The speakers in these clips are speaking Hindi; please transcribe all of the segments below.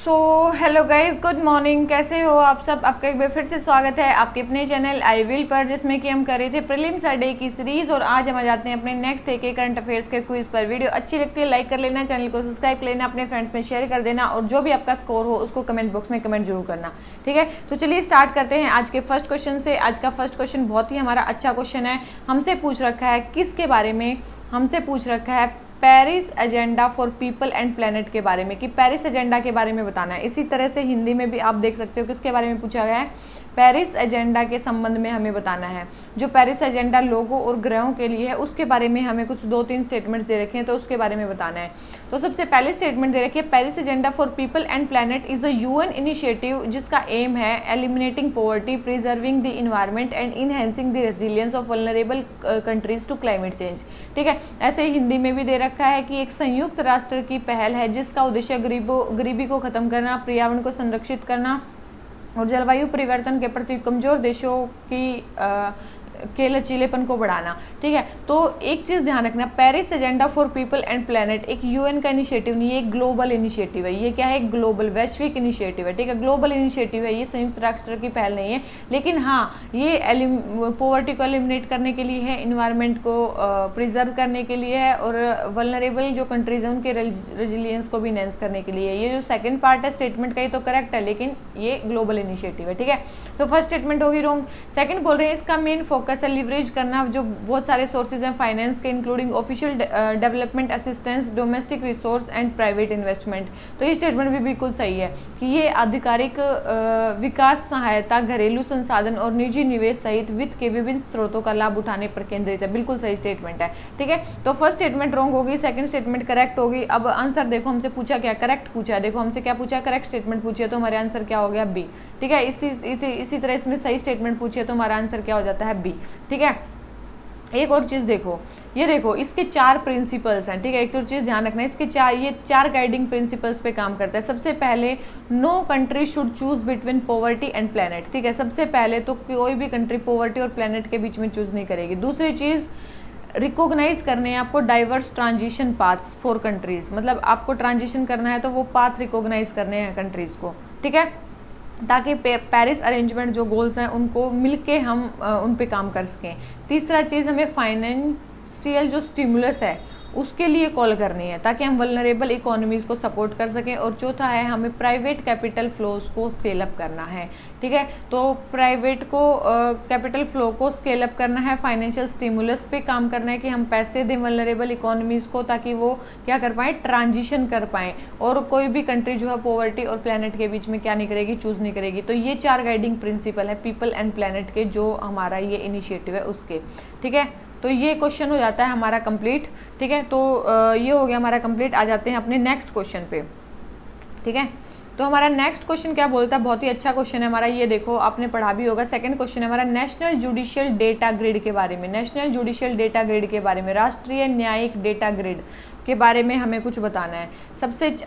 So hello guys, good morning. कैसे हो आप सब? आपका एक बार फिर से स्वागत है आपके अपने चैनल आई विल पर, जिसमें कि हम कर रहे थे प्रीलिम्स डे की सीरीज। और आज हम आ जाते हैं अपने नेक्स्ट डे के करंट अफेयर्स के क्विज पर। वीडियो अच्छी लगती है लाइक कर लेना, चैनल को सब्सक्राइब कर लेना, अपने फ्रेंड्स में शेयर कर देना, और जो भी आपका स्कोर हो उसको कमेंट बॉक्स में कमेंट जरूर करना, ठीक है। तो चलिए स्टार्ट करते हैं आज के फर्स्ट क्वेश्चन से। आज का फर्स्ट क्वेश्चन बहुत ही हमारा अच्छा क्वेश्चन है। हमसे पूछ रखा है किसके बारे में? हमसे पूछ रखा है Paris agenda for people and planet के बारे में, कि पेरिस एजेंडा के बारे में बताना है। इसी तरह से हिंदी में भी आप देख सकते हो किसके बारे में पूछा गया है, पेरिस एजेंडा के संबंध में हमें बताना है। जो पेरिस एजेंडा लोगों और ग्रहों के लिए है उसके बारे में हमें कुछ 2-3 स्टेटमेंट्स दे रखे हैं, तो उसके बारे में बताना है। तो सबसे पहले स्टेटमेंट दे रखी है, Paris agenda for people and planet is a UN initiative जिसका एम है eliminating poverty, preserving the environment and enhancing the resilience of vulnerable countries to climate change. ठीक है, ऐसे ही हिंदी में भी दे रखा है कि एक संयुक्त राष्ट्र की पहल है जिसका उद्देश्य गरीबी को खत्म करना, पर्यावरण को संरक्षित करना और जलवायु परिवर्तन के प्रति कमजोर देशों के लचीलेपन को बढ़ाना। ठीक है, तो एक चीज ध्यान रखना, Paris agenda for people and planet एक यूएन का इनिशिएटिव नहीं है, एक ग्लोबल इनिशिएटिव है। ये क्या है? ग्लोबल, वैश्विक इनिशिएटिव है। ठीक है, ग्लोबल इनिशिएटिव है, ये संयुक्त राष्ट्र की पहल नहीं है। लेकिन हाँ, ये पॉवर्टी को एलिमिनेट करने के लिए है, इन्वायरमेंट को प्रिजर्व करने के लिए है, और वल्नरेबल जो कंट्रीज हैं उनके रेजिलियंस को भी एनहेंस करने के लिए है। ये जो सेकंड पार्ट है स्टेटमेंट का ये तो करेक्ट है, लेकिन ये ग्लोबल इनिशिएटिव है। ठीक है, तो फर्स्ट स्टेटमेंट होगी रॉन्ग। सेकंड बोल रहे हैं इसका मेन फोकस है लिवरेज करना जो बहुत सारे सोर्सेज हैं फाइनेंस के, including official development assistance, domestic resource and private investment. तो ये स्टेटमेंट भी बिल्कुल सही है कि ये आधिकारिक विकास सहायता, घरेलू संसाधन और निजी निवेश सहित वित्त के विभिन्न स्रोतों का लाभ उठाने पर केंद्रित है। बिल्कुल सही स्टेटमेंट है। ठीक है, तो फर्स्ट स्टेटमेंट रॉन्ग होगी, सेकंड स्टेटमेंट करेक्ट होगी। अब आंसर देखो, हमसे पूछा क्या? करेक्ट पूछा है। देखो हमसे क्या पूछा? करेक्ट स्टेटमेंट पूछी है, तो हमारे आंसर क्या हो गया? बी। ठीक है, इसी तरह इसमें सही स्टेटमेंट पूछी है तो हमारा आंसर क्या हो जाता है? बी। ठीक है, एक और चीज देखो, ये देखो इसके 4 प्रिंसिपल्स हैं। ठीक है, एक और चीज ध्यान रखना है, इसके 4 गाइडिंग प्रिंसिपल्स पे काम करता है। सबसे पहले, no country should choose between poverty and planet. ठीक है, सबसे पहले तो कोई भी कंट्री पॉवर्टी और प्लेनेट के बीच में चूज नहीं करेगी। दूसरी चीज, रिकॉग्नाइज करने हैं आपको diverse transition paths for countries, मतलब आपको ट्रांजिशन करना है तो वो पाथ रिकॉग्नाइज करने हैं कंट्रीज को। ठीक है, ताकि पेरिस अरेंजमेंट जो गोल्स हैं उनको मिलके हम उन पे काम कर सकें। तीसरा चीज़, हमें फाइनेंशियल जो स्टिमुलस है उसके लिए कॉल करनी है ताकि हम वल्नरेबल इकोनॉमीज को सपोर्ट कर सकें। और चौथा है, हमें प्राइवेट कैपिटल फ्लोज को स्केल अप करना है। ठीक है, तो प्राइवेट को कैपिटल फ्लो को स्केल अप करना है, फाइनेंशियल स्टिमुलस पे काम करना है कि हम पैसे दें वल्नरेबल इकोनॉमीज को ताकि वो क्या कर पाएँ? ट्रांजिशन कर पाएँ। और कोई भी कंट्री जो है पॉवर्टी और प्लेनेट के बीच में क्या नहीं करेगी? चूज नहीं करेगी। तो ये 4 गाइडिंग प्रिंसिपल है पीपल एंड प्लेनेट के, जो हमारा ये इनिशिएटिव है उसके। ठीक है, तो ये क्वेश्चन हो जाता है हमारा कंप्लीट। ठीक है, तो ये हो गया हमारा कंप्लीट। आ जाते हैं अपने नेक्स्ट क्वेश्चन पे। ठीक है, तो हमारा नेक्स्ट क्वेश्चन क्या बोलता है? बहुत ही अच्छा क्वेश्चन है हमारा, ये देखो आपने पढ़ा भी होगा। सेकंड क्वेश्चन है हमारा नेशनल जुडिशियल डेटा ग्रिड के बारे में। नेशनल जुडिशियल डेटा ग्रिड के बारे में, राष्ट्रीय न्यायिक डेटा ग्रिड के बारे में हमें कुछ बताना है।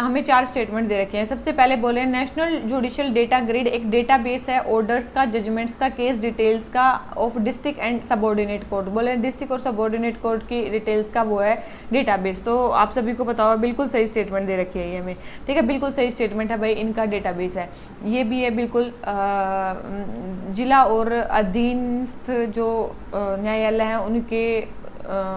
हमें 4 स्टेटमेंट दे रखे हैं। सबसे पहले बोले नेशनल जुडिशियल डेटा ग्रिड एक डेटाबेस है ऑर्डर्स का, जजमेंट्स का, केस डिटेल्स का of district and subordinate court. बोले डिस्ट्रिक्ट और सबऑर्डिनेट कोर्ट की डिटेल्स का वो है डेटाबेस। तो आप सभी को पता होगा, बिल्कुल सही स्टेटमेंट दे रखी है ये हमें। ठीक है, बिल्कुल सही स्टेटमेंट है भाई, इनका डेटाबेस है। ये भी है बिल्कुल जिला और अधीनस्थ जो न्यायालय हैं उनके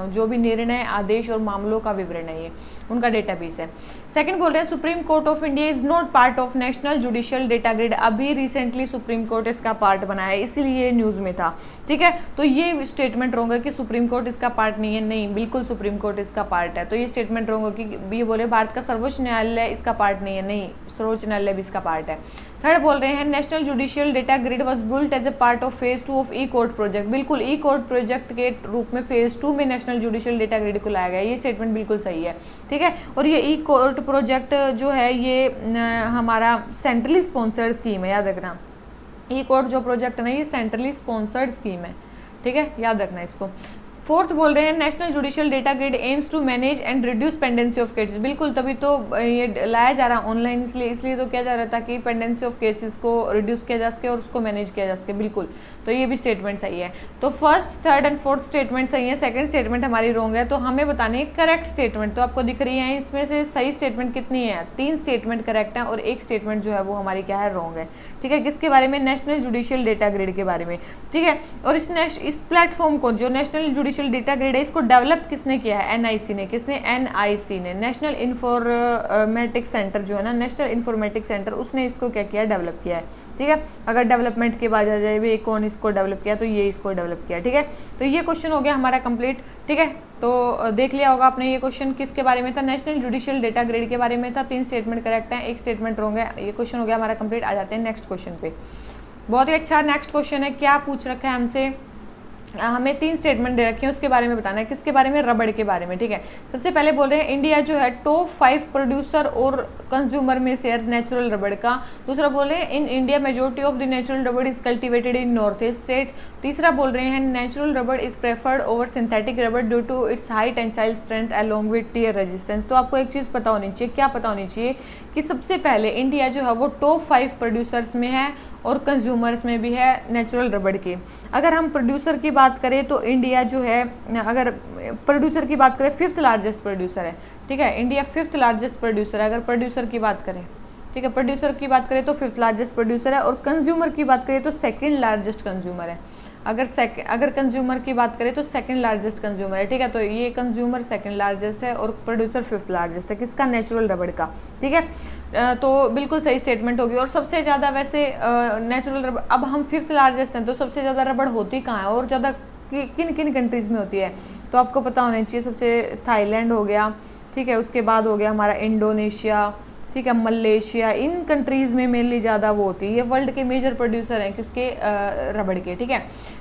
जो भी निर्णय, आदेश और मामलों का विवरण है, ये उनका डेटाबेस है। सेकंड बोल रहे हैं supreme court of India is not part of national judicial data grid. अभी रिसेंटली सुप्रीम कोर्ट इसका पार्ट बना है, इसीलिए न्यूज में था। ठीक है, तो ये स्टेटमेंट रॉन्ग है कि सुप्रीम कोर्ट इसका पार्ट नहीं है। नहीं, बिल्कुल सुप्रीम कोर्ट इसका पार्ट है। तो ये स्टेटमेंट रॉन्ग है कि ये बोले भारत का सर्वोच्च न्यायालय इसका पार्ट नहीं है। नहीं, सर्वोच्च न्यायालय भी इसका पार्ट है। थर्ड बोल रहे हैं national judicial data grid was built as a part of phase 2 of e court project. बिल्कुल, ई कोर्ट प्रोजेक्ट के रूप में फेज 2 में नेशनल जुडिशियल डेटा ग्रिड को लाया गया। ये स्टेटमेंट बिल्कुल सही है। ठीक है, और ये ई कोर्ट प्रोजेक्ट जो है ये हमारा सेंट्रली स्पॉन्सर्ड स्कीम है, याद रखना। ई कोर्ट जो प्रोजेक्ट है ना, ये सेंट्रली स्पॉन्सर्ड स्कीम है। ठीक है, याद रखना इसको। फोर्थ बोल रहे हैं national judicial data grid aims to manage and reduce pendency of cases. बिल्कुल, तभी तो ये लाया जा रहा है ऑनलाइन, इसलिए तो किया जा रहा था कि पेंडेंसी ऑफ केसेस को रिड्यूस किया जा सके और उसको मैनेज किया जा सके। बिल्कुल, तो ये भी स्टेटमेंट सही है। तो first, third and fourth statement सही है, सेकंड स्टेटमेंट हमारी रॉन्ग है। तो हमें बतानी है करेक्ट स्टेटमेंट। तो आपको दिख रही है इसमें से सही स्टेटमेंट कितनी है, 3 स्टेटमेंट करेक्ट है और 1 स्टेटमेंट जो है वो हमारी क्या है, रॉन्ग है। ठीक है, किसके बारे में, नेशनल जुडिशियल डेटा ग्रिड के बारे में। ठीक है, और इस प्लेटफॉर्म को जो नेशनल जुडिशियल डेटा ग्रिड है इसको डेवलप किसने किया है, एनआईसी ने। किसने, एनआईसी ने, नेशनल इंफॉर्मेटिक्स सेंटर जो है ना, नेशनल इंफॉर्मेटिक्स सेंटर, उसने इसको क्या किया, डेवलप किया है। ठीक है, अगर डेवलपमेंट के बाद आ जाए भी कौन इसको डेवलप किया, तो ये इसको डेवलप किया। ठीक है, तो ये क्वेश्चन हो गया हमारा कंप्लीट। ठीक है, तो देख लिया होगा आपने, ये क्वेश्चन किसके बारे में था, नेशनल जुडिशियल डेटा ग्रिड के बारे में था। 3 स्टेटमेंट करेक्ट है, 1 स्टेटमेंट रॉन्ग है। ये क्वेश्चन हो गया हमारा कंप्लीट। आ जाते हैं नेक्स्ट क्वेश्चन पे। बहुत ही अच्छा नेक्स्ट क्वेश्चन है। क्या पूछ रखा है हमसे, हमें 3 स्टेटमेंट दे रखे हैं, उसके बारे में बताना है। किसके बारे में, रबड़ के बारे में। ठीक है, सबसे पहले बोल रहे हैं इंडिया जो है टॉप 5 प्रोड्यूसर और कंज्यूमर में से नेचुरल रबड़ का। दूसरा बोल रहे हैं in India majority of the natural rubber is cultivated in north east state. तीसरा बोल रहे हैं natural rubber is preferred over synthetic rubber due to its high tensile strength along with tear resistance. तो आपको एक चीज़ पता होनी चाहिए, क्या पता होनी चाहिए, कि सबसे पहले इंडिया जो है वो टॉप 5 प्रोड्यूसर्स में है और कंज्यूमर्स में भी है नेचुरल रबड़ के। अगर हम प्रोड्यूसर की बात करें तो इंडिया जो है, अगर प्रोड्यूसर की बात करें 5th लार्जेस्ट प्रोड्यूसर है। ठीक है, इंडिया 5th लार्जेस्ट प्रोड्यूसर है अगर प्रोड्यूसर की बात करें। ठीक है, प्रोड्यूसर की बात करें तो 5th लार्जेस्ट प्रोड्यूसर है और कंज्यूमर की बात करें तो 2nd लार्जेस्ट कंज्यूमर है। अगर कंज्यूमर की बात करें तो 2nd लार्जेस्ट कंज्यूमर है। ठीक है, तो ये कंज्यूमर 2nd लार्जेस्ट है और प्रोड्यूसर 5th लार्जेस्ट है। किसका, नेचुरल रबड़ का। ठीक है, तो बिल्कुल सही स्टेटमेंट होगी। और सबसे ज़्यादा वैसे नेचुरल रबड़, अब हम 5th लार्जेस्ट हैं तो सबसे ज़्यादा रबड़ होती कहाँ है और ज़्यादा किन किन कंट्रीज़ में होती है, तो आपको पता होना चाहिए। सबसे थाईलैंड हो गया, ठीक है, उसके बाद हो गया हमारा इंडोनेशिया, ठीक है, मलेशिया, इन कंट्रीज़ में मेनली ज़्यादा वो होती है। ये वर्ल्ड के मेजर प्रोड्यूसर हैं किसके, रबड़ के। ठीक है,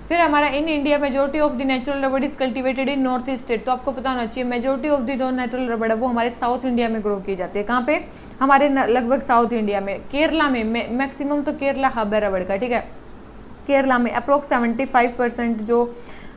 फिर हमारा in India majority of the natural rubber is cultivated in north east state. तो आपको पता होना चाहिए मेजोरिटी ऑफ द जो नेचुरल रबड़ है वो हमारे साउथ इंडिया में ग्रो की जाती है। कहाँ पे, हमारे लगभग साउथ इंडिया में, केरला में मैक्सिमम, तो केरला हब है रबड़ का। ठीक है, केरला में अप्रोक्स 75% जो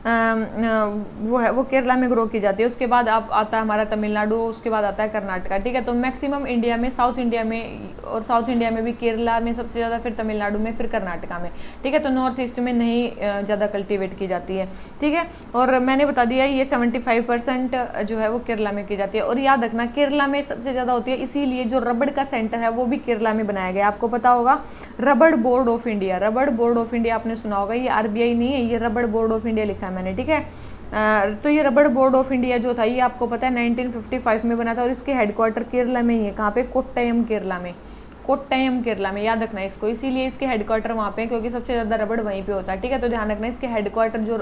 वो है वो केरला में ग्रो की जाती है। उसके बाद अब आता है हमारा तमिलनाडु, उसके बाद आता है कर्नाटका। ठीक है, तो मैक्सिमम इंडिया में, साउथ इंडिया में, और साउथ इंडिया में भी केरला में सबसे ज़्यादा, फिर तमिलनाडु में, फिर कर्नाटका में। ठीक है, तो नॉर्थ ईस्ट में नहीं ज़्यादा कल्टीवेट की जाती है। ठीक है, और मैंने बता दिया ये 75% जो है वो केरला में की जाती है। और याद रखना केरला में सबसे ज़्यादा होती है, इसीलिए जो रबड़ का सेंटर है वो भी केरला में बनाया गया। आपको पता होगा रबड़ बोर्ड ऑफ इंडिया, रबड़ बोर्ड ऑफ इंडिया आपने सुना होगा, ये RBI नहीं है, ये रबड़ बोर्ड ऑफ इंडिया लिखा है मैंने। ठीक है, तो ये रबड़ बोर्ड ऑफ इंडिया जो था ये आपको पता है 1955 में बना था और इसके हेडक्वार्टर केरला में ही है। कहाँ पे, कोट्टयम केरला में, कोट्टयम केरला में, याद रखना इसको। इसीलिए इसके हेडक्वार्टर वहाँ पे, क्योंकि सबसे ज़्यादा रबड़ वहीं पे होता है। ठीक है, तो ध्यान रखना इसके हेडक्वार्टर जो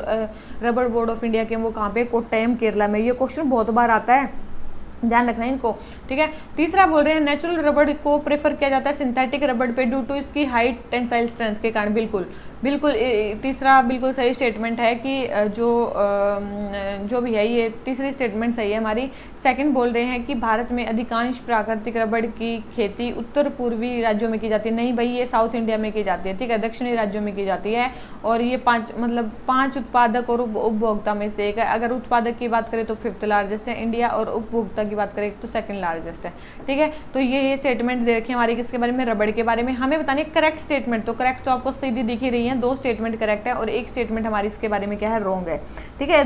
रबड़ बोर्ड ऑफ इंडिया के वो कहाँ पे, कोट्टयम केरला में। ये क्वेश्चन बहुत बार आता है, ध्यान रखना इनको। ठीक है, तीसरा बोल रहे हैं नेचुरल रबड़ को प्रेफर किया जाता है सिंथेटिक रबड़ पे ड्यू टू इसकी हाई टेंसाइल स्ट्रेंथ के कारण। बिल्कुल बिल्कुल तीसरा बिल्कुल सही स्टेटमेंट है कि जो भी है ये तीसरी स्टेटमेंट सही है हमारी। सेकंड बोल रहे हैं कि भारत में अधिकांश प्राकृतिक रबड़ की खेती उत्तर पूर्वी राज्यों में की जाती है। नहीं भाई, ये साउथ इंडिया में की जाती है। ठीक है, दक्षिणी राज्यों में की जाती है और ये 5 उत्पादक और उपभोक्ता में से एक है। अगर उत्पादक की बात करें तो 5th लार्जेस्ट है इंडिया और उपभोक्ता की बात करें तो 2nd लार्जेस्ट है। ठीक है, तो ये स्टेटमेंट दे रखी है हमारी किसके बारे में, रबड़ के बारे में। हमें बताने करेक्ट स्टेटमेंट, तो करेक्ट तो आपको सीधी दिख ही रही है, 2 स्टेटमेंट करेक्ट है और 1 स्टेटमेंट हमारी इसके बारे में क्या है, रॉन्ग है। ठीक है,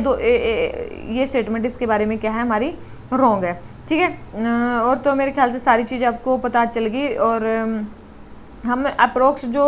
ये स्टेटमेंट इसके बारे में क्या है हमारी, रॉन्ग है। ठीक है, और तो मेरे ख्याल से सारी चीज़ आपको पता चल गई। और हम अप्रोक्स जो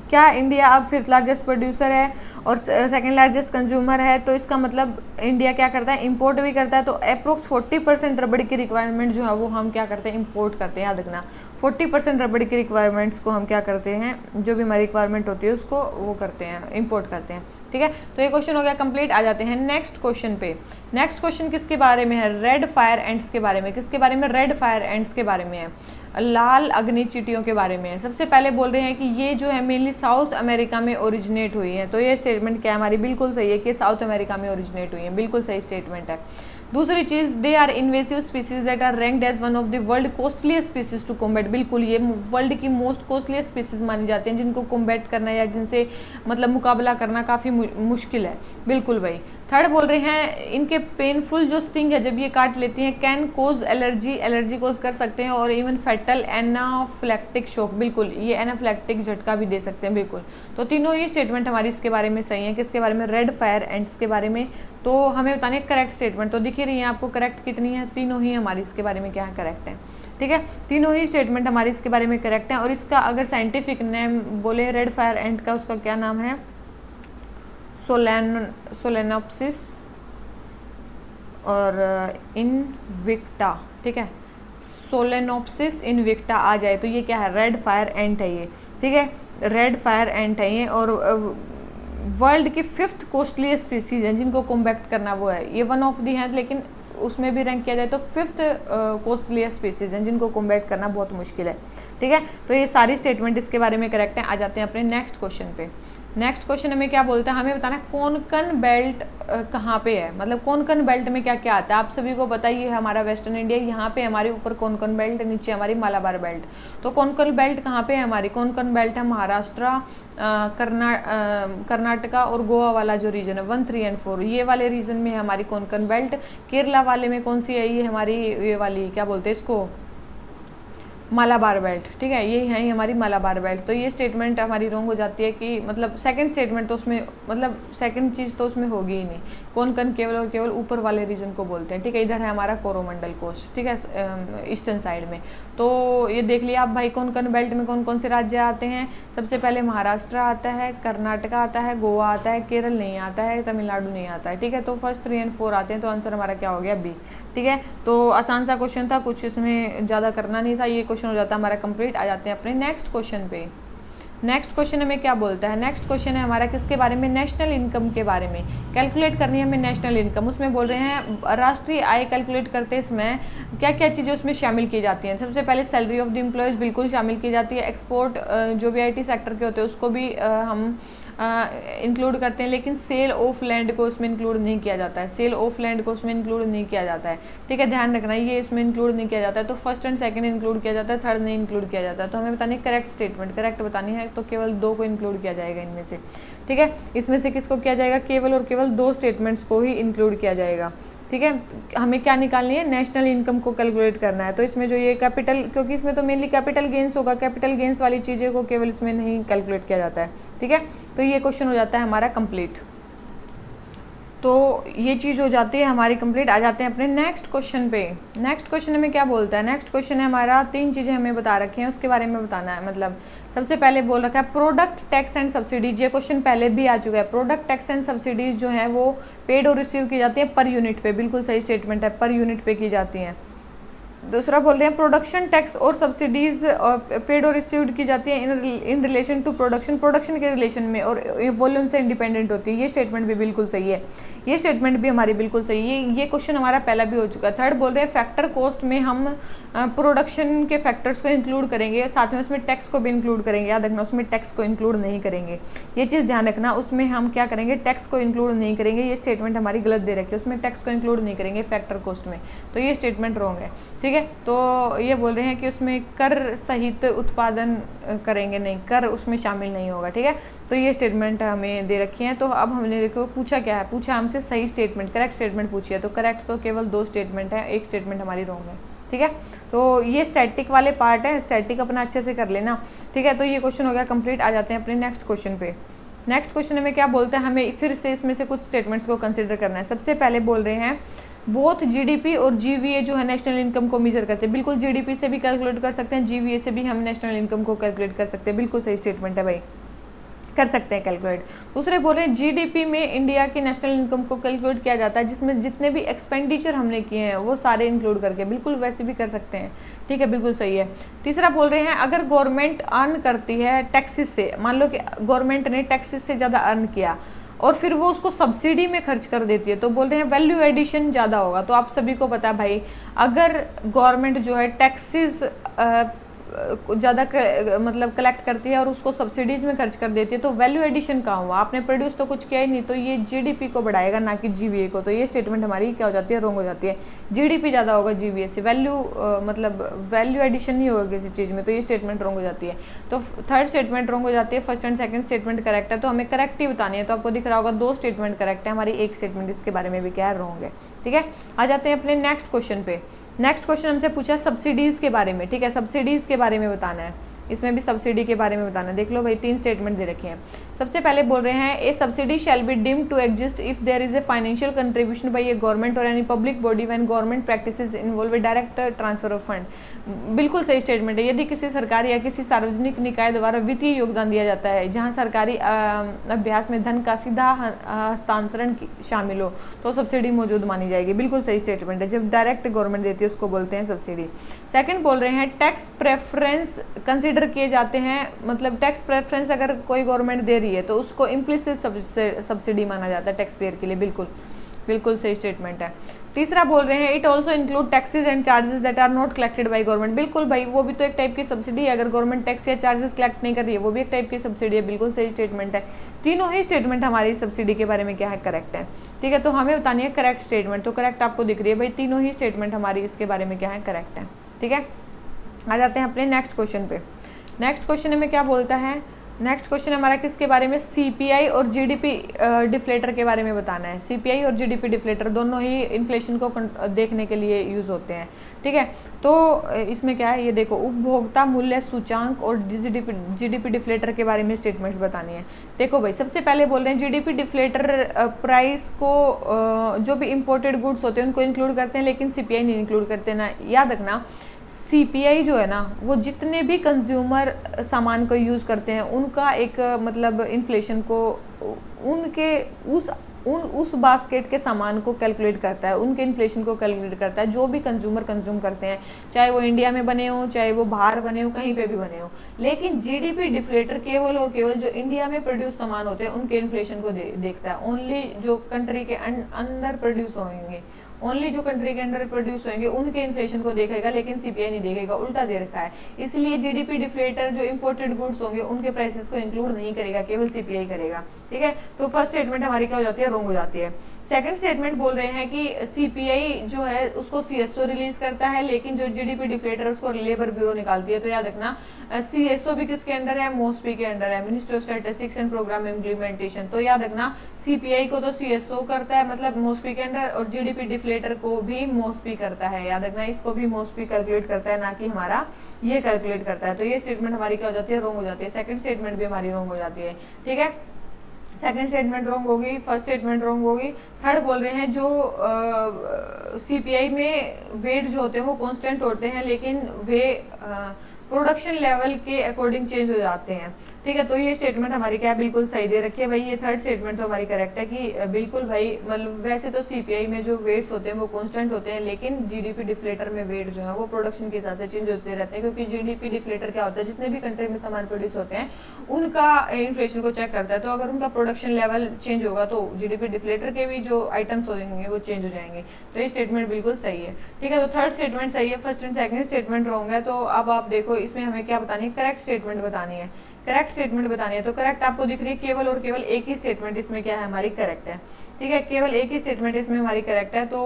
क्या इंडिया अब 5th लार्जेस्ट प्रोड्यूसर है और 2nd लार्जेस्ट कंज्यूमर है, तो इसका मतलब इंडिया क्या करता है, इंपोर्ट भी करता है। तो अप्रोक्स 40% रबड़ की रिक्वायरमेंट जो है वो हम क्या करते हैं, इंपोर्ट करते हैं। याद रखना 40% रबड़ की रिक्वायरमेंट्स को हम क्या करते हैं, जो भी हमारी रिक्वायरमेंट होती है उसको वो करते हैं, इंपोर्ट करते हैं। ठीक है, तो ये क्वेश्चन हो गया कंप्लीट। आ जाते हैं नेक्स्ट क्वेश्चन पे। नेक्स्ट क्वेश्चन किसके बारे में है, रेड फायर एंट्स के बारे में। किसके बारे में, रेड फायर एंट्स के बारे में है, लाल अग्नि चींटियों के बारे में है। सबसे पहले बोल रहे हैं कि ये जो है मेनली साउथ अमेरिका में ओरिजिनेट हुई है। तो ये स्टेटमेंट क्या है हमारी, बिल्कुल सही है कि साउथ अमेरिका में ओरिजिनेट हुई है, बिल्कुल सही स्टेटमेंट है। दूसरी चीज़, they are invasive species that are ranked as one of the world costliest species to combat. बिल्कुल ये वर्ल्ड की मोस्ट कॉस्टलीस्ट स्पीसीज मानी जाती हैं जिनको कॉम्बैट करना या जिनसे मतलब मुकाबला करना काफ़ी मुश्किल है। बिल्कुल भाई। थर्ड बोल रहे हैं इनके पेनफुल जो स्टिंग है जब ये काट लेती हैं कैन कोज एलर्जी, एलर्जी कोज कर सकते हैं, और इवन फेटल एनाफ्लेक्टिक शॉक, बिल्कुल ये एनाफ्लेक्टिक झटका भी दे सकते हैं, बिल्कुल। तो तीनों ही स्टेटमेंट हमारी इसके बारे में सही है। किसके बारे में? रेड फायर एंट्स के बारे में। तो हमें बताने करेक्ट स्टेटमेंट, तो दिख ही रही है आपको करेक्ट कितनी है, तीनों ही हमारी इसके बारे में क्या है, करेक्ट है। ठीक है, तीनों ही स्टेटमेंट हमारे इसके बारे में करेक्ट हैं। और इसका अगर साइंटिफिक नेम बोले रेड फायर एंट का, उसका क्या नाम है? सोलेनोप्सिस और इनविक्टा। ठीक है, सोलेनोप्सिस इनविक्टा आ जाए तो ये क्या है? रेड फायर एंट है ये। ठीक है, रेड फायर एंट है ये, और वर्ल्ड की 5th कॉस्टली स्पीसीज है जिनको कॉम्बैक्ट करना वो है। ये वन ऑफ दी है, लेकिन उसमें भी रैंक किया जाए तो 5th कॉस्टली स्पीसीज हैं जिनको कॉम्बैक्ट करना बहुत मुश्किल है। ठीक है, तो ये सारी स्टेटमेंट इसके बारे में करेक्ट है। आ जाते हैं अपने नेक्स्ट क्वेश्चन पे। नेक्स्ट क्वेश्चन हमें क्या बोलता है? हमें बताना है कोंकण बेल्ट कहाँ पे है, मतलब कोंकण बेल्ट में क्या क्या आता है। आप सभी को पता ही है हमारा वेस्टर्न इंडिया, यहाँ पे हमारे ऊपर कोंकण बेल्ट, नीचे हमारी मालाबार बेल्ट। तो कोंकण बेल्ट कहाँ पे है हमारी? कोंकण बेल्ट है महाराष्ट्र, कर्नाटका और गोवा वाला जो रीजन है 1, 3 एंड 4, ये वाले रीजन में है हमारी कोंकण बेल्ट। केरला वाले में कौन सी है? ये हमारी ये वाली क्या बोलते हैं इसको? मालाबार बेल्ट। ठीक है, ये है हमारी मालाबार बेल्ट। तो ये स्टेटमेंट हमारी रॉन्ग हो जाती है कि मतलब सेकंड स्टेटमेंट तो उसमें मतलब सेकंड चीज़ तो उसमें होगी ही नहीं। कोंकण केवल और केवल ऊपर वाले रीजन को बोलते हैं। ठीक है, इधर है हमारा कोरोमंडल कोस्ट। ठीक है, ईस्टर्न साइड में। तो ये देख लिया आप भाई, कोंकण बेल्ट में कौन कौन से राज्य आते हैं? सबसे पहले महाराष्ट्र आता है, कर्नाटका आता है, गोवा आता है, केरल नहीं आता है, तमिलनाडु नहीं आता है। ठीक है, तो फर्स्ट 3 एंड 4 आते हैं। तो आंसर हमारा क्या हो गया? बी। ठीक है, तो आसान सा क्वेश्चन था, कुछ इसमें ज़्यादा करना नहीं था। ये क्वेश्चन हो जाता है हमारा कंप्लीट। आ जाते हैं अपने नेक्स्ट क्वेश्चन पे। नेक्स्ट क्वेश्चन हमें क्या बोलता है? नेक्स्ट क्वेश्चन है हमारा किसके बारे में? नेशनल इनकम के बारे में। कैलकुलेट करनी है हमें नेशनल इनकम। उसमें बोल रहे हैं राष्ट्रीय आय कैलकुलेट करते समय क्या क्या चीज़ें उसमें शामिल की जाती हैं। सबसे पहले सैलरी ऑफ द एम्प्लॉयज़ बिल्कुल शामिल की जाती है। एक्सपोर्ट जो भी IT सेक्टर के होते हैं उसको भी हम इंक्लूड करते हैं, लेकिन सेल ऑफ लैंड को उसमें इंक्लूड नहीं किया जाता है। सेल ऑफ लैंड को उसमें इंक्लूड नहीं किया जाता है। ठीक है, ध्यान रखना ये इसमें इंक्लूड नहीं किया जाता है। तो फर्स्ट एंड सेकंड इंक्लूड किया जाता है, थर्ड नहीं इंक्लूड किया जाता है। तो हमें बतानी करेक्ट स्टेटमेंट, करेक्ट बतानी है, तो केवल 2 को इंक्लूड किया जाएगा इनमें से। ठीक है, इसमें से किसको किया जाएगा? केवल और केवल 2 स्टेटमेंट्स को ही इंक्लूड किया जाएगा। ठीक है, हमें क्या निकालनी है? नेशनल इनकम को कैलकुलेट करना है। तो इसमें जो ये कैपिटल, क्योंकि इसमें तो मेनली कैपिटल गेंस होगा, कैपिटल गेंस वाली चीज़ें को केवल इसमें नहीं कैलकुलेट किया जाता है। ठीक है, तो ये क्वेश्चन हो जाता है हमारा कंप्लीट। तो ये चीज़ हो जाती है हमारी कंप्लीट। आ जाते हैं अपने नेक्स्ट क्वेश्चन पे। नेक्स्ट क्वेश्चन हमें क्या बोलता है? नेक्स्ट क्वेश्चन है हमारा 3 चीज़ें हमें बता रखी हैं, उसके बारे में बताना है। मतलब सबसे पहले बोल रखा है प्रोडक्ट टैक्स एंड सब्सिडीज। ये क्वेश्चन पहले भी आ चुका है। प्रोडक्ट टैक्स एंड सब्सिडीज जो है वो पेड और रिसीव की जाती है पर यूनिट पे। बिल्कुल सही स्टेटमेंट है, पर यूनिट पे की जाती हैं। दूसरा बोल रहे हैं प्रोडक्शन टैक्स और सब्सिडीज पेड और रिसीव्ड की जाती है in relation to production, production के रिलेशन में, और वॉल्यूम से इंडिपेंडेंट होती है। ये स्टेटमेंट भी बिल्कुल सही है, ये स्टेटमेंट भी हमारी बिल्कुल सही है। ये क्वेश्चन हमारा पहला भी हो चुका है। थर्ड बोल रहे हैं फैक्टर कॉस्ट में हम प्रोडक्शन के फैक्टर्स को इंक्लूड करेंगे, साथ में उसमें टैक्स को भी इंक्लूड करेंगे। याद रखना, उसमें टैक्स को इंक्लूड नहीं करेंगे, ये चीज़ ध्यान रखना। उसमें हम क्या करेंगे? टैक्स को इंक्लूड नहीं करेंगे। ये स्टेटमेंट हमारी गलत दे रखी है, उसमें टैक्स को इंक्लूड नहीं करेंगे फैक्टर कॉस्ट में, तो ये स्टेटमेंट रॉन्ग है। ठीक है, तो ये बोल रहे हैं कि उसमें कर सहित उत्पादन करेंगे, नहीं, कर उसमें शामिल नहीं होगा। ठीक है, तो ये स्टेटमेंट हमें दे रखी है। तो अब हमने देखो पूछा क्या है? पूछा हमसे सही स्टेटमेंट, करेक्ट स्टेटमेंट पूछी है। तो करेक्ट तो केवल 2 स्टेटमेंट है, एक स्टेटमेंट हमारी रॉन्ग है। ठीक है, तो ये स्टैटिक वाले पार्ट है, स्टैटिक अपना अच्छे से कर लेना। ठीक है, तो ये क्वेश्चन हो गया कंप्लीट। आ जाते हैं अपने नेक्स्ट क्वेश्चन पे। नेक्स्ट क्वेश्चन हमें क्या बोलते हैं? हमें फिर से इसमें से कुछ स्टेटमेंट्स को कंसिडर करना है। सबसे पहले बोल रहे हैं बोथ जीडीपी और जीवीए जो है नेशनल इनकम को मेजर करते हैं। बिल्कुल जीडीपी से भी कैलकुलेट कर सकते हैं, जीवीए से भी हम नेशनल इनकम को कैलकुलेट कर सकते हैं। बिल्कुल सही स्टेटमेंट है भाई, कर सकते हैं कैलकुलेट। दूसरे बोल रहे हैं जीडीपी में इंडिया की नेशनल इनकम को कैलकुलेट किया जाता है जिसमें जितने भी एक्सपेंडिचर हमने किए हैं वो सारे इंक्लूड करके। बिल्कुल वैसे भी कर सकते हैं। ठीक है, बिल्कुल सही है। तीसरा बोल रहे हैं अगर गवर्नमेंट अर्न करती है टैक्सेस से, मान लो कि गवर्नमेंट ने टैक्सेस से ज़्यादा अर्न किया और फिर वो उसको सब्सिडी में खर्च कर देती है, तो बोल रहे हैं वैल्यू एडिशन ज़्यादा होगा। तो आप सभी को पता है भाई, अगर गवर्नमेंट जो है टैक्सेस ज़्यादा मतलब कलेक्ट करती है और उसको सब्सिडीज़ में खर्च कर देती है, तो वैल्यू एडिशन कहाँ हुआ? आपने प्रोड्यूस तो कुछ किया ही नहीं, तो ये जीडीपी को बढ़ाएगा ना कि जीवीए को। तो ये स्टेटमेंट हमारी क्या हो जाती है? रॉन्ग हो जाती है। जीडीपी ज़्यादा होगा जीवीए से, मतलब वैल्यू एडिशन नहीं होगा किसी चीज़ में, तो ये स्टेटमेंट रॉन्ग हो जाती है। तो थर्ड स्टेटमेंट रॉन्ग हो जाती है, first and second statement correct है, तो हमें करेक्ट ही बतानी है। तो आपको दिख रहा होगा 2 स्टेटमेंट करेक्ट है, हमारी एक स्टेटमेंट इसके बारे में भी क्या है? रॉन्ग है। ठीक है, आ जाते हैं अपने नेक्स्ट क्वेश्चन पे। नेक्स्ट क्वेश्चन हमसे पूछा सब्सिडीज़ के बारे में। ठीक है, सब्सिडीज़ के बारे में बताना है, इसमें भी सब्सिडी के बारे में बताना है। देख लो भाई, 3 स्टेटमेंट दे रखे हैं। सबसे पहले बोल रहे हैं, a subsidy shall be deemed to exist if there is a financial contribution by a government और any public body when government practices involve a direct transfer of fund. बिल्कुल सही स्टेटमेंट है। यदि किसी सरकार या किसी सार्वजनिक निकाय द्वारा वित्तीय योगदान दिया जाता है जहां सरकारी अभ्यास में धन का सीधा हस्तांतरण शामिल हो, तो सब्सिडी मौजूद मानी जाएगी। बिल्कुल सही स्टेटमेंट है। जब डायरेक्ट गवर्नमेंट देती है उसको बोलते हैं सब्सिडी। सेकंड बोल रहे हैं, टैक्स प्रेफरेंस कंसिडर किए जाते हैं, मतलब टैक्स प्रेफरेंस अगर कोई गवर्नमेंट दे रही है तो उसको इम्प्लिसिट सब्सिडी माना जाता है टैक्स पेयर के लिए। बिल्कुल सही स्टेटमेंट है। तीसरा बोल रहे हैं, it also include taxes and charges that are not collected by government. बिल्कुल भाई, वो भी तो एक टाइप की सब्सिडी है। अगर गवर्नमेंट टैक्स या चार्जेस कलेक्ट नहीं कर रही है, वो भी एक टाइप की सब्सिडी है। बिल्कुल सही स्टेटमेंट है। तीनों ही स्टेटमेंट हमारी सब्सिडी के बारे में क्या है? करेक्ट है। ठीक है, तो हमें बतानी है करेक्ट स्टेटमेंट। तो करेक्ट आपको दिख रही है भाई, तीनों ही स्टेटमेंट हमारी इसके बारे में क्या है? करेक्ट है। ठीक है, आ जाते हैं अपने नेक्स्ट क्वेश्चन पे। नेक्स्ट क्वेश्चन हमें क्या बोलता है? नेक्स्ट क्वेश्चन हमारा किसके बारे में? सीपीआई और जीडीपी डिफ्लेटर के बारे में बताना है। सीपीआई और जीडीपी डिफ्लेटर दोनों ही इन्फ्लेशन को देखने के लिए यूज़ होते हैं। ठीक है, तो इसमें क्या है? ये देखो, उपभोक्ता मूल्य सूचांक और जीडीपी डिफ्लेटर के बारे में स्टेटमेंट्स बतानी है। देखो भाई, सबसे पहले बोल रहे हैं जीडीपी डिफ्लेटर प्राइस को जो भी इम्पोर्टेड गुड्स होते हैं उनको इंक्लूड करते हैं, लेकिन सीपीआई नहीं इंक्लूड करते ना। याद रखना, सीपीआई जो है ना, वो जितने भी कंज्यूमर सामान को यूज़ करते हैं उनका एक मतलब इन्फ्लेशन को उनके उस बास्केट के सामान को कैलकुलेट करता है, उनके इन्फ्लेशन को कैलकुलेट करता है, जो भी कंज्यूमर कंज्यूम करते हैं, चाहे वो इंडिया में बने हो, चाहे वो बाहर बने हो, कहीं पे भी बने हो। लेकिन जीडीपी डिफ्लेटर केवल और केवल जो इंडिया में प्रोड्यूस सामान होते हैं उनके इन्फ्लेशन को देखता है। ओनली जो कंट्री के अंदर प्रोड्यूस होंगे, ओनली जो कंट्री के अंदर प्रोड्यूस होंगे उनके इन्फ्लेशन को देखेगा, लेकिन सीपीआई नहीं देखेगा, उल्टा दे रखा है। इसलिए जीडीपी डिफ्लेटर जो इंपोर्टेड गुड्स होंगे उनके प्राइसेस को इंक्लूड नहीं करेगा, केवल सीपीआई करेगा। ठीक है, तो फर्स्ट स्टेटमेंट हमारी क्या हो जाती है? रॉन्ग हो जाती है। सेकंड स्टेटमेंट बोल रहे हैं कि सीपीआई जो है उसको सीएसओ रिलीज करता है, लेकिन जो जीडीपी डिफ्लेटर उसको लेबर ब्यूरो निकालती है। तो याद रखना, सीएसओ भी किसके अंडर है? मोस्पी के अंडर है, ministry of statistics and programme implementation. तो याद रखना, सीपीआई को तो सीएसओ करता है, मतलब मोस्पी के अंडर, और जीडीपी डिफ्लेटर को भी मोस्पी करता है। याद रखना, इसको भी मोस्पी कैलकुलेट करता है, ना कि हमारा ये कैलकुलेट करता है। तो ये स्टेटमेंट हमारी क्या हो जाती है? रॉन्ग हो जाती है। सेकंड स्टेटमेंट भी हमारी रॉन्ग हो जाती है। ठीक है, सेकंड स्टेटमेंट रॉन्ग होगी, फर्स्ट स्टेटमेंट रॉन्ग होगी। थर्ड बोल रहे हैं, जो सीपीआई में वेट जो होते हैं वो कांस्टेंट होते हैं, लेकिन वे प्रोडक्शन लेवल के अकॉर्डिंग चेंज हो जाते हैं। ठीक है, तो ये स्टेटमेंट हमारी क्या है? बिल्कुल सही दे रखी है भाई। ये थर्ड स्टेटमेंट तो हमारी करेक्ट है कि बिल्कुल भाई, मतलब वैसे तो सीपीआई में जो वेट्स होते हैं वो कांस्टेंट होते हैं, लेकिन जीडीपी डिफ्लेटर में वेट जो है वो प्रोडक्शन के हिसाब से चेंज होते रहते हैं, क्योंकि जीडीपी डिफ्लेटर क्या होता है? जितने भी कंट्री में सामान प्रोड्यूस होते हैं उनका इन्फ्लेशन को चेक करता है। तो अगर उनका प्रोडक्शन लेवल चेंज होगा तो जीडीपी डिफ्लेटर के भी जो आइटम्स होंगे वो चेंज हो जाएंगे। तो ये स्टेटमेंट बिल्कुल सही है। ठीक है, तो थर्ड स्टेटमेंट सही है, first and second statement wrong है। तो अब आप देखो, इसमें हमें क्या बतानी है? करेक्ट स्टेटमेंट बतानी है। करेक्ट स्टेटमेंट बतानी है, तो करेक्ट आपको दिख रही है, केवल और केवल एक ही स्टेटमेंट इसमें क्या है? हमारी करेक्ट है। ठीक है, केवल एक ही स्टेटमेंट इसमें हमारी करेक्ट है। तो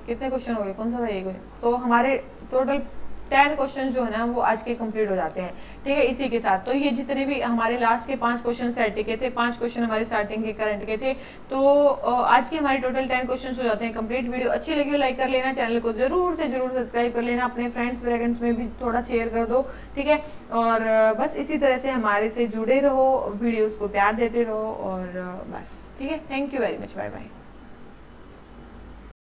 कितने क्वेश्चन हो गए? कौन सा था ये? तो हमारे टोटल 10 क्वेश्चन जो है ना वो आज के कंप्लीट हो जाते हैं। ठीक है, इसी के साथ तो ये जितने भी हमारे लास्ट के 5 क्वेश्चन स्टैटिक के थे, 5 क्वेश्चन हमारे स्टार्टिंग के करंट के थे, तो आज के हमारे टोटल 10 क्वेश्चन हो जाते हैं कंप्लीट। वीडियो अच्छी लगी हो लाइक कर लेना, चैनल को जरूर से जरूर सब्सक्राइब कर लेना, अपने फ्रेंड्स फ्रेगेंड्स में भी थोड़ा शेयर कर दो। ठीक है, और बस इसी तरह से हमारे से जुड़े रहो, वीडियोज़ को प्यार देते रहो, और बस ठीक है। Thank you very much, bye bye.